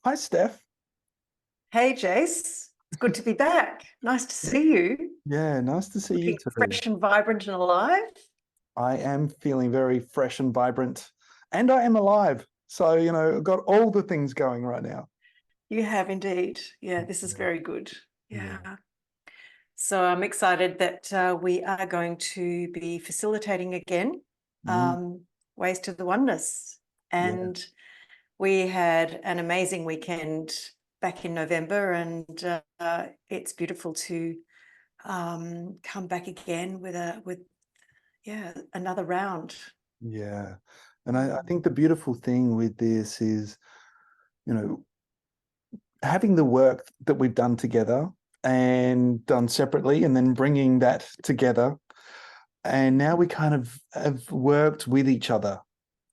Hi, Steph. Hey, Jace. It's good to be back. Nice to see you. Yeah, nice to see you Looking too. fresh and vibrant and alive. I am feeling very fresh and vibrant, and I am alive. So, I've got all the things going right now. You have indeed. Yeah, this is Yeah. very good. Yeah. Yeah. So I'm excited that we are going to be facilitating again, Mm, Ways to the Oneness. yeah. And we had an amazing weekend back in November, and it's beautiful to come back again with another round. Yeah. And I think the beautiful thing with this is, you know, having the work that we've done together and done separately, and then bringing that together. And now we kind of have worked with each other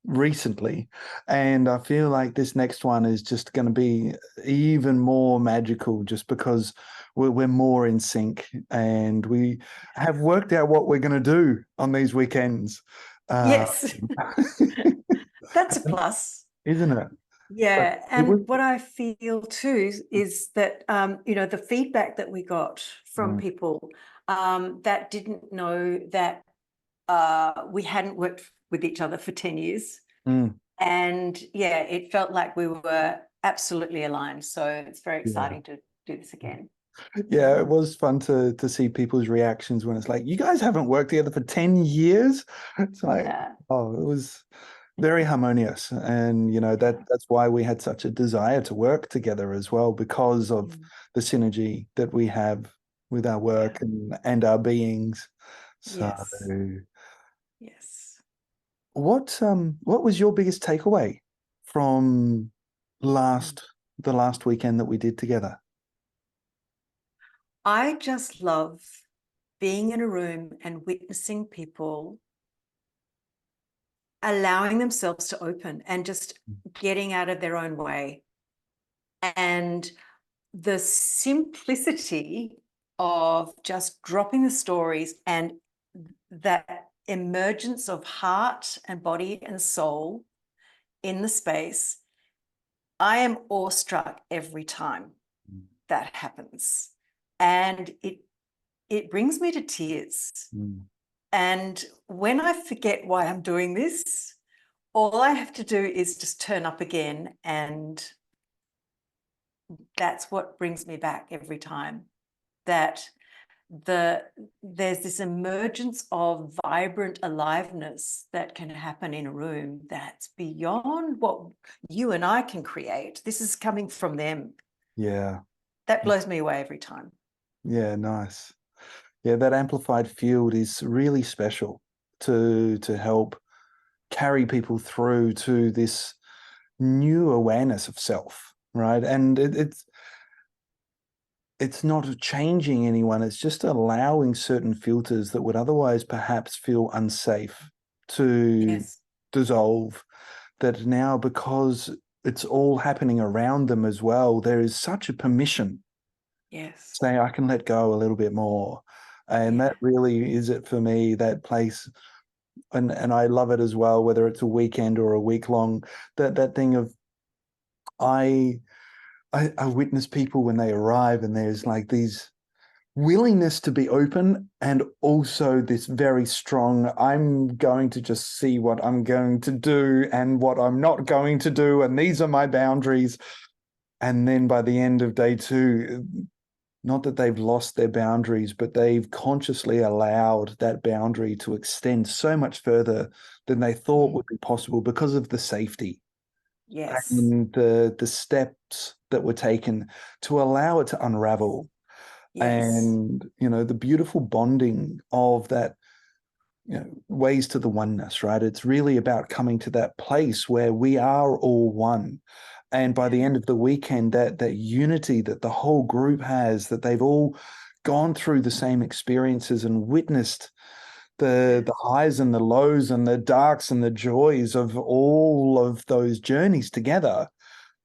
recently, and I feel like this next one is just going to be even more magical just because we're more in sync, and we have worked out what we're going to do on these weekends. uh, Yes, that's a plus. isn't it? But Yeah, it and was. what I feel too is that the feedback that we got from Mm, people that didn't know that we hadn't worked with each other for 10 years. mm, And yeah, it felt like we were absolutely aligned. So it's very yeah. exciting to do this again. Yeah, it was fun to see people's reactions when it's like, you guys haven't worked together for 10 years. It's like, Yeah. oh, it was very harmonious. And that's why we had such a desire to work together as well, because of Mm. the synergy that we have with our Yeah. work and our beings. So Yes. Yes. what was your biggest takeaway from Mm. the last weekend that we did together? I just love being in a room and witnessing people allowing themselves to open and just getting out of their own way. And the simplicity of just dropping the stories and that emergence of heart and body and soul in the space, I am awestruck every time that happens. And it brings me to tears. Mm. And when I forget why I'm doing this, all I have to do is just turn up again, and that's what brings me back every time. That there's this emergence of vibrant aliveness that can happen in a room that's beyond what you and I can create. This is coming from them. Yeah. That blows me away every time. Yeah, nice. Yeah, that amplified field is really special to help carry people through to this new awareness of self, right? And it's not changing anyone, it's just allowing certain filters that would otherwise perhaps feel unsafe to Yes. dissolve, that now, because it's all happening around them as well, there is such a permission Yes. say I can let go a little bit more. And Yeah. that really is it for me, that place. And I love it as well, whether it's a weekend or a week long, that thing of I I witness people when they arrive, and there's like these willingness to be open, and also this very strong, I'm going to just see what I'm going to do and what I'm not going to do, and these are my boundaries. And then by the end of day two, not that they've lost their boundaries, but they've consciously allowed that boundary to extend so much further than they thought Mm. would be possible because of the safety Yes. and the steps that were taken to allow it to unravel. Yes. And the beautiful bonding of that, ways to the oneness, right? It's really about coming to that place where we are all one. And by the end of the weekend, that unity that the whole group has, that they've all gone through the same experiences and witnessed the highs and the lows and the darks and the joys of all of those journeys together.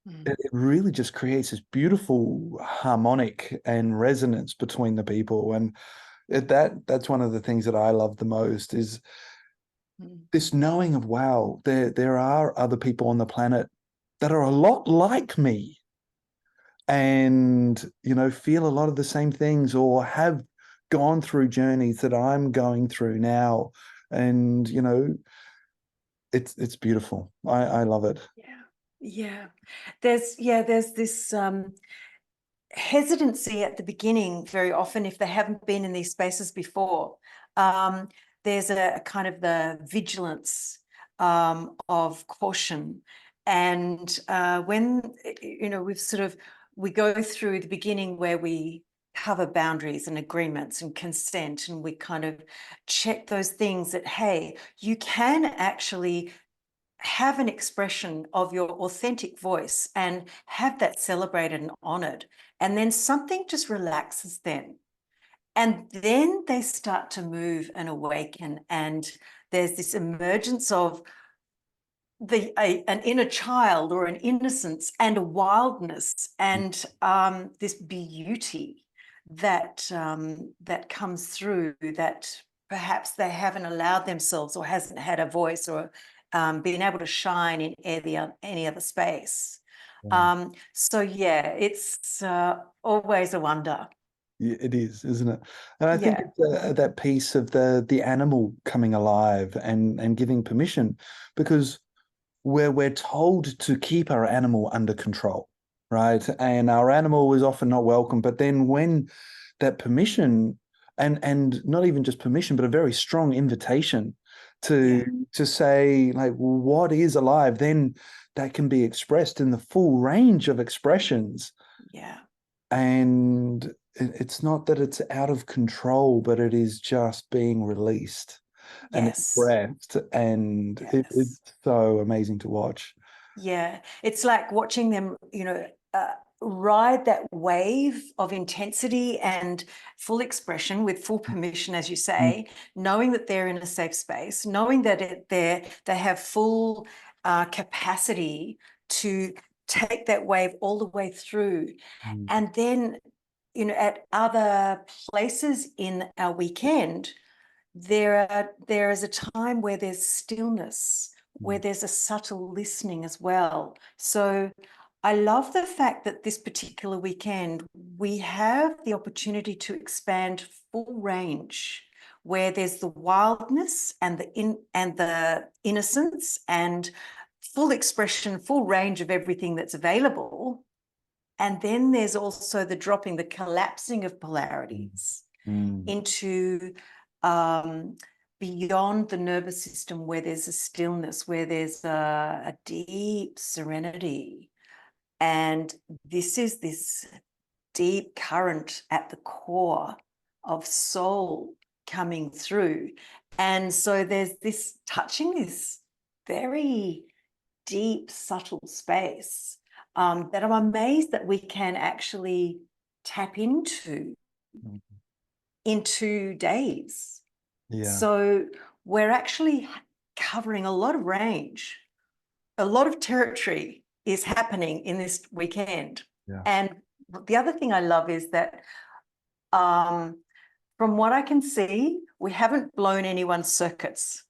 Mm. It really just creates this beautiful harmonic and resonance between the people. And that's one of the things that I love the most, is Mm. this knowing of, wow, there are other people on the planet that are a lot like me. and, you know, feel a lot of the same things or have gone through journeys that I'm going through now. And, you know, it's beautiful. I love it. Yeah. Yeah. There's this hesitancy at the beginning very often if they haven't been in these spaces before. There's a kind of the vigilance of caution. And when, you know, we go through the beginning where we cover boundaries and agreements and consent, and we kind of check those things that, hey, you can actually have an expression of your authentic voice and have that celebrated and honored. And then something just relaxes then. And then they start to move and awaken. And there's this emergence of an inner child or an innocence and a wildness and this beauty that that comes through, that perhaps they haven't allowed themselves or hasn't had a voice or been able to shine in any other space. So yeah, it's always a wonder. Yeah, it is, isn't it? And I think Yeah, it's that piece of the animal coming alive and giving permission, because we're told to keep our animal under control, right? And our animal is often not welcome. But then when that permission, and not even just permission, but a very strong invitation to yeah, to say, like, well, what is alive, then that can be expressed in the full range of expressions. yeah, And it's not that it's out of control, but it is just being released and yes, expressed, and it's yes. so amazing to watch. Yeah, it's like watching them, you know, ride that wave of intensity and full expression with full permission, as you Mm, say, knowing that they're in a safe space, knowing that they have full capacity to take that wave all the way through. mm, And then, you know, at other places in our weekend, there is a time where there's stillness, where mm, there's a subtle listening as well. So I love the fact that this particular weekend we have the opportunity to expand full range, where there's the wildness and the innocence and full expression, full range of everything that's available. And then there's also the dropping, the collapsing of mm, polarities mm, into um, beyond the nervous system, where there's a stillness, where there's a deep serenity. And this is this deep current at the core of soul coming through. And so there's this touching this very deep, subtle space that I'm amazed that we can actually tap mm. in 2 days. Yeah, So we're actually covering a lot of range, a lot of territory is happening in this weekend. yeah. And the other thing I love is that um, from what I can see, we haven't blown anyone's circuits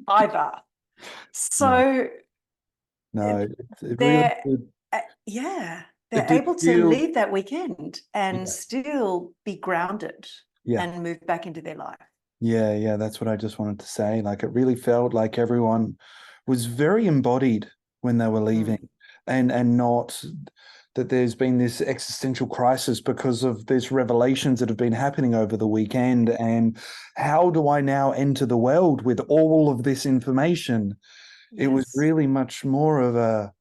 either. No, So no, it really they're, did. yeah, It they're did able to feel, leave that weekend and yeah, still be grounded yeah, and move back into their life. yeah, yeah. That's what I just wanted to say. Like, it really felt like everyone was very embodied when they were Mm. leaving, and not that there's been this existential crisis because of these revelations that have been happening over the weekend. And how do I now enter the world with all of this information? It was Yes. really much more of a,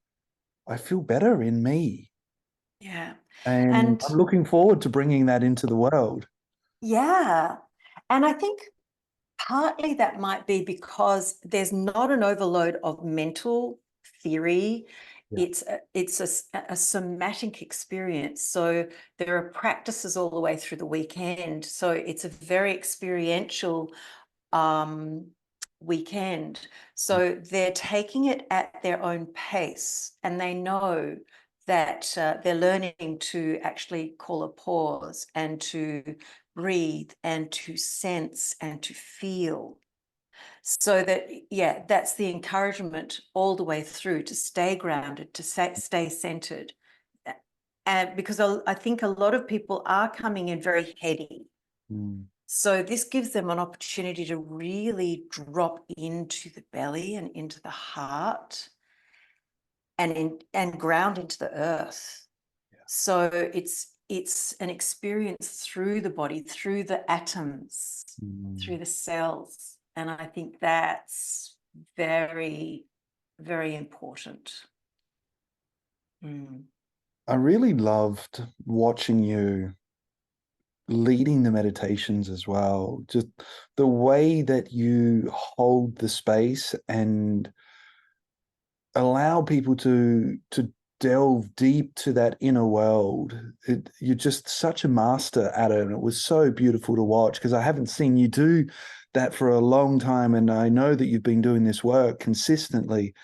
I feel better in me. Yeah. And And I'm looking forward to bringing that into the world. yeah. And I think partly that might be because there's not an overload of mental theory. Yeah. It's a somatic experience. So there are practices all the way through the weekend. So it's a very experiential um, weekend. So they're taking it at their own pace, and they know that they're learning to actually call a pause and to breathe and to sense and to feel. So that, yeah, that's the encouragement all the way through to stay grounded, to stay centered. And because I think a lot of people are coming in very heady. So this gives them an opportunity to really drop into the belly and into the heart and ground into the earth. Yeah. So it's an experience through the body, through the atoms, through the cells. And I think that's very, very important. I really loved watching you leading the meditations as well. Just the way that you hold the space and allow people to delve deep to that inner world. You're just such a master at it, and it was so beautiful to watch, because I haven't seen you do that for a long time, and I know that you've been doing this work consistently,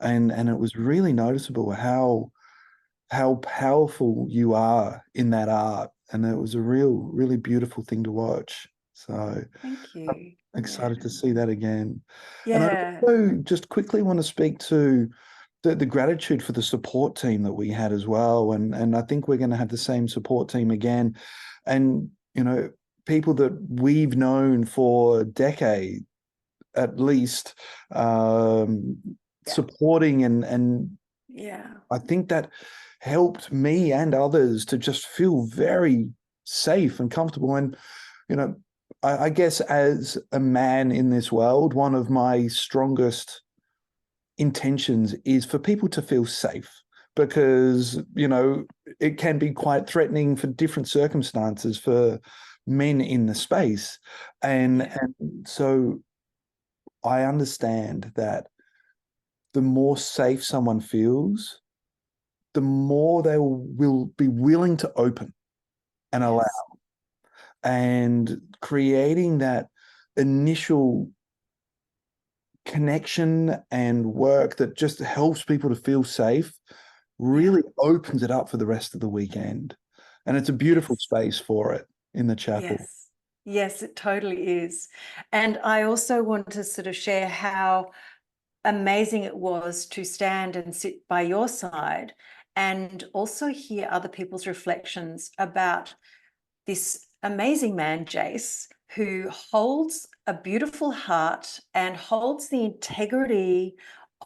and it was really noticeable how powerful you are in that art, and it was a really beautiful thing to watch. So Thank I'm you. excited to see that again. And I Yeah. also just quickly want to speak to the gratitude for the support team that we had as well. And I think we're going to have the same support team again. And, you know, people that we've known for decades at least, supporting and Yeah. I think that helped me and others to just feel very safe and comfortable. And, you know, I guess as a man in this world, one of my strongest intentions is for people to feel safe, because, you know, it can be quite threatening for different circumstances for men in the space. And so I understand that the more safe someone feels, the more they will be willing to open and allow, and creating that initial connection and work that just helps people to feel safe really opens it up for the rest of the weekend. And it's a beautiful space for it in the chapel. Yes, it totally is. And I also want to sort of share how amazing it was to stand and sit by your side and also hear other people's reflections about this amazing man, Jace, who holds a beautiful heart and holds the integrity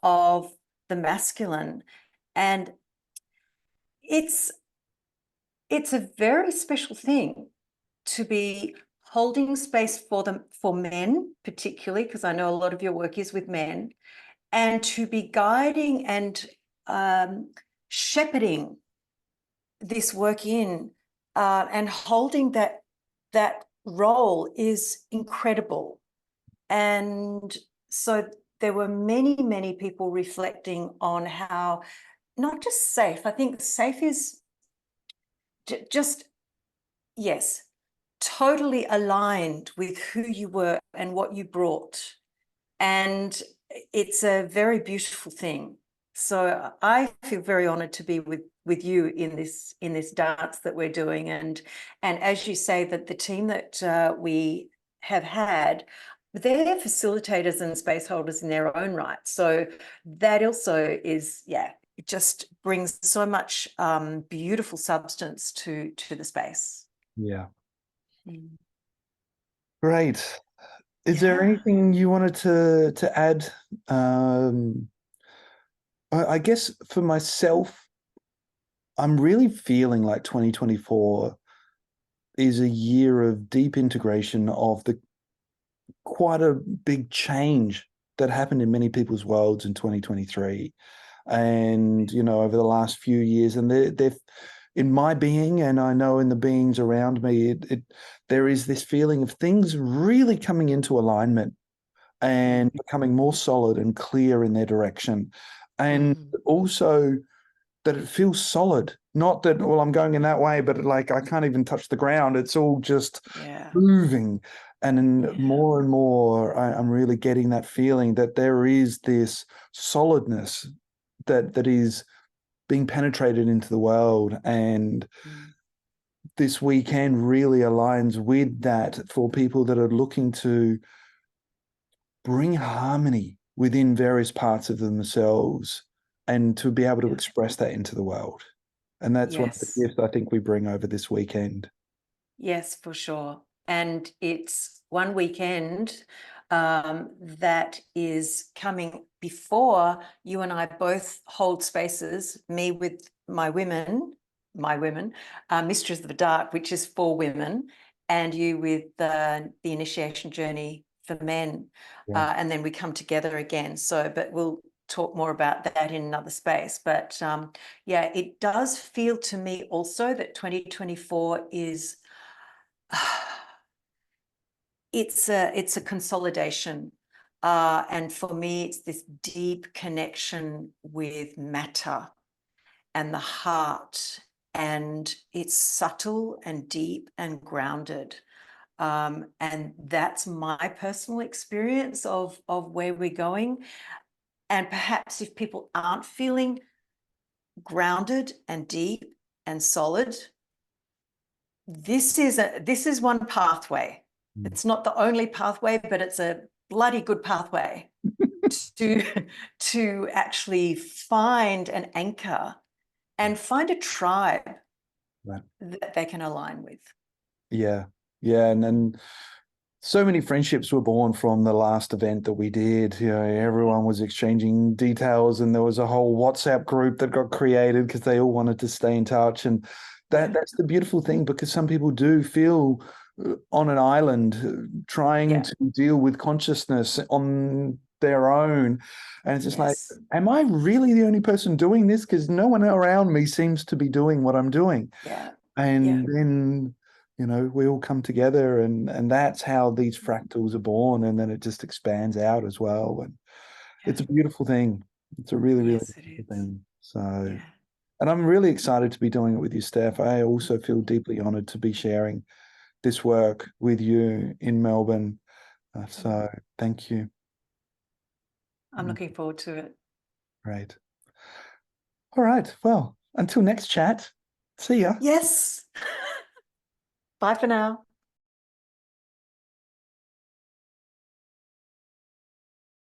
of the masculine. And it's a very special thing to be holding space for them, for men particularly, because I know a lot of your work is with men, and to be guiding and shepherding this work in and holding that role is incredible. And so there were many people reflecting on how not just safe, I think safe is just, yes, totally aligned with who you were and what you brought. And it's a very beautiful thing. So I feel very honored to be with you in this dance that we're doing. And as you say, that the team that we have had, they're facilitators and space holders in their own right. So that also is, it just brings so much beautiful substance to the space. Yeah. Great. Is there Yeah. anything you wanted to add? I guess for myself, I'm really feeling like 2024 is a year of deep integration of the quite a big change that happened in many people's worlds in 2023. And, you know, over the last few years, and they've in my being, and I know in the beings around me, there is this feeling of things really coming into alignment and becoming more solid and clear in their direction. And also that it feels solid. Not that, well, I'm going in that way, but like I can't even touch the ground. It's all just moving. And then more and more, I'm really getting that feeling that there is this solidness that is being penetrated into the world. And this weekend really aligns with that for people that are looking to bring harmony within various parts of themselves and to be able to express that into the world. And that's one of the Yes. gifts I think we bring over this weekend. Yes, for sure. And it's one weekend that is coming before you and I both hold spaces, me with my women, Mistress of the Dark, which is for women, and you with the initiation journey for men. Yeah. And then we come together again. So, but we'll talk more about that in another space. But yeah, it does feel to me also that 2024 is it's a consolidation, and for me it's this deep connection with matter and the heart, and it's subtle and deep and grounded, and that's my personal experience of where we're going. And perhaps if people aren't feeling grounded and deep and solid, this is one pathway. Mm. It's not the only pathway, but it's a bloody good pathway to actually find an anchor and find a tribe Right. that they can align with. Yeah. Yeah. And then so many friendships were born from the last event that we did. You know, everyone was exchanging details, and there was a whole WhatsApp group that got created because they all wanted to stay in touch. And that's the beautiful thing, because some people do feel on an island trying to deal with consciousness on their own. And it's just like, am I really the only person doing this? Because no one around me seems to be doing what I'm doing. And then, you know, we all come together, and that's how these fractals are born, and then it just expands out as well. And it's a beautiful thing. It's a really, really beautiful thing. So, and I'm really excited to be doing it with you, Steph. I also feel deeply honored to be sharing this work with you in Melbourne. So thank you. I'm looking forward to it. Great. All right. Well, until next chat, see ya. Yes. Bye for now.